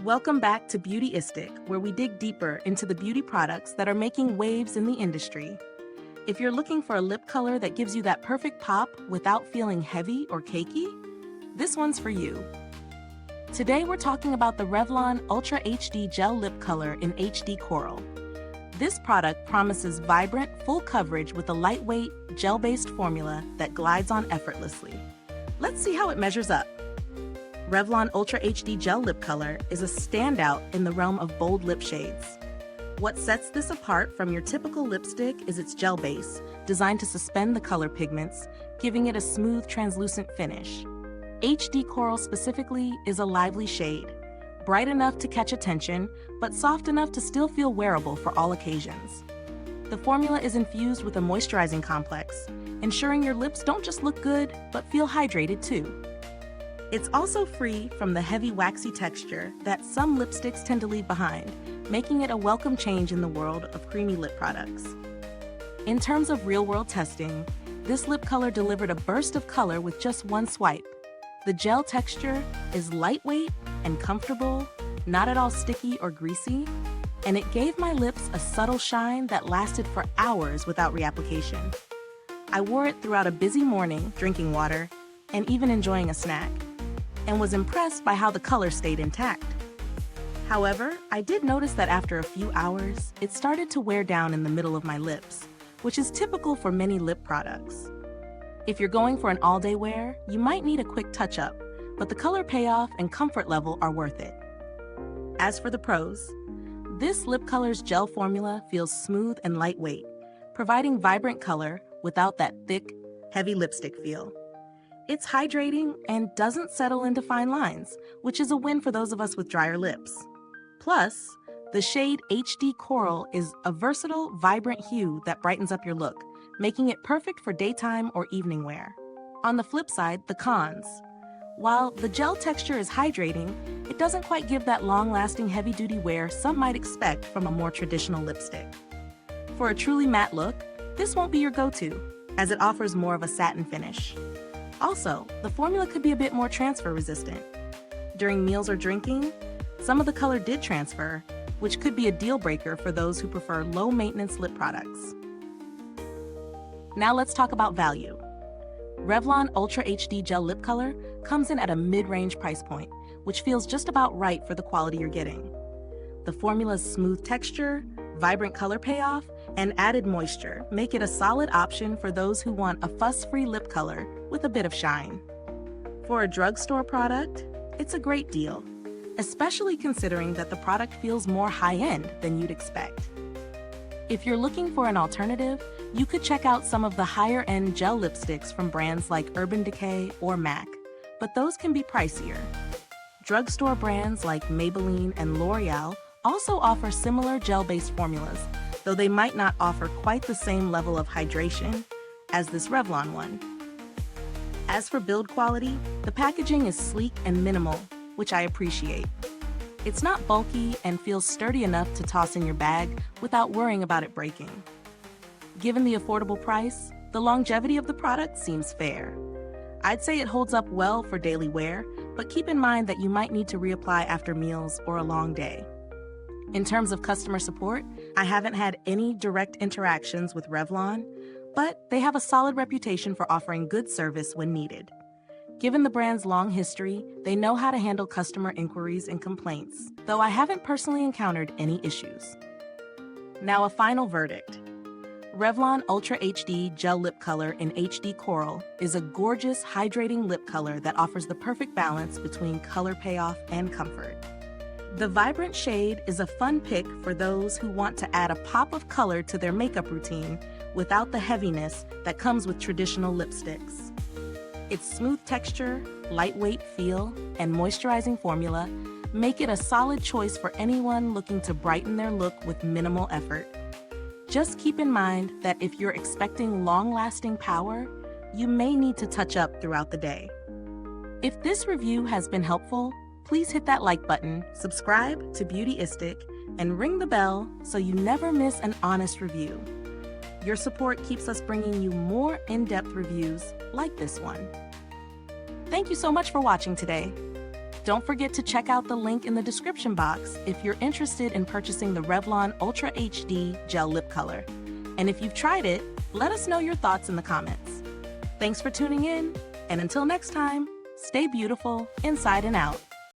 Welcome back to Beautyistic, where we dig deeper into the beauty products that are making waves in the industry. If you're looking for a lip color that gives you that perfect pop without feeling heavy or cakey, this one's for you. Today we're talking about the Revlon Ultra HD Gel Lip Color in HD Coral. This product promises vibrant, full coverage with a lightweight, gel-based formula that glides on effortlessly. Let's see how it measures up. Revlon Ultra HD Gel Lip Color is a standout in the realm of bold lip shades. What sets this apart from your typical lipstick is its gel base, designed to suspend the color pigments, giving it a smooth, translucent finish. HD Coral specifically is a lively shade, bright enough to catch attention, but soft enough to still feel wearable for all occasions. The formula is infused with a moisturizing complex, ensuring your lips don't just look good, but feel hydrated too. It's also free from the heavy waxy texture that some lipsticks tend to leave behind, making it a welcome change in the world of creamy lip products. In terms of real-world testing, this lip color delivered a burst of color with just one swipe. The gel texture is lightweight and comfortable, not at all sticky or greasy, and it gave my lips a subtle shine that lasted for hours without reapplication. I wore it throughout a busy morning, drinking water, and even enjoying a snack, and was impressed by how the color stayed intact. However, I did notice that after a few hours, it started to wear down in the middle of my lips, which is typical for many lip products. If you're going for an all-day wear, you might need a quick touch-up, but the color payoff and comfort level are worth it. As for the pros, this lip color's gel formula feels smooth and lightweight, providing vibrant color without that thick, heavy lipstick feel. It's hydrating and doesn't settle into fine lines, which is a win for those of us with drier lips. Plus, the shade HD Coral is a versatile, vibrant hue that brightens up your look, making it perfect for daytime or evening wear. On the flip side, the cons. While the gel texture is hydrating, it doesn't quite give that long-lasting heavy-duty wear some might expect from a more traditional lipstick. For a truly matte look, this won't be your go-to, as it offers more of a satin finish. Also, the formula could be a bit more transfer resistant. During meals or drinking, some of the color did transfer, which could be a deal breaker for those who prefer low-maintenance lip products. Now let's talk about value. Revlon Ultra HD Gel Lip Color comes in at a mid-range price point, which feels just about right for the quality you're getting. The formula's smooth texture, vibrant color payoff, and added moisture make it a solid option for those who want a fuss-free lip color with a bit of shine. For a drugstore product, it's a great deal, especially considering that the product feels more high-end than you'd expect. If you're looking for an alternative, you could check out some of the higher-end gel lipsticks from brands like Urban Decay or MAC, but those can be pricier. Drugstore brands like Maybelline and L'Oreal also offer similar gel-based formulas, though they might not offer quite the same level of hydration as this Revlon one. As for build quality, the packaging is sleek and minimal, which I appreciate. It's not bulky and feels sturdy enough to toss in your bag without worrying about it breaking. Given the affordable price, the longevity of the product seems fair. I'd say it holds up well for daily wear, but keep in mind that you might need to reapply after meals or a long day. In terms of customer support, I haven't had any direct interactions with Revlon, but they have a solid reputation for offering good service when needed. Given the brand's long history, they know how to handle customer inquiries and complaints, though I haven't personally encountered any issues. Now a final verdict. Revlon Ultra HD Gel Lip Color in HD Coral is a gorgeous, hydrating lip color that offers the perfect balance between color payoff and comfort. The vibrant shade is a fun pick for those who want to add a pop of color to their makeup routine without the heaviness that comes with traditional lipsticks. Its smooth texture, lightweight feel, and moisturizing formula make it a solid choice for anyone looking to brighten their look with minimal effort. Just keep in mind that if you're expecting long-lasting power, you may need to touch up throughout the day. If this review has been helpful, please hit that like button, subscribe to Beautyistic, and ring the bell so you never miss an honest review. Your support keeps us bringing you more in-depth reviews like this one. Thank you so much for watching today. Don't forget to check out the link in the description box if you're interested in purchasing the Revlon Ultra HD Gel Lip Color. And if you've tried it, let us know your thoughts in the comments. Thanks for tuning in, and until next time, stay beautiful inside and out.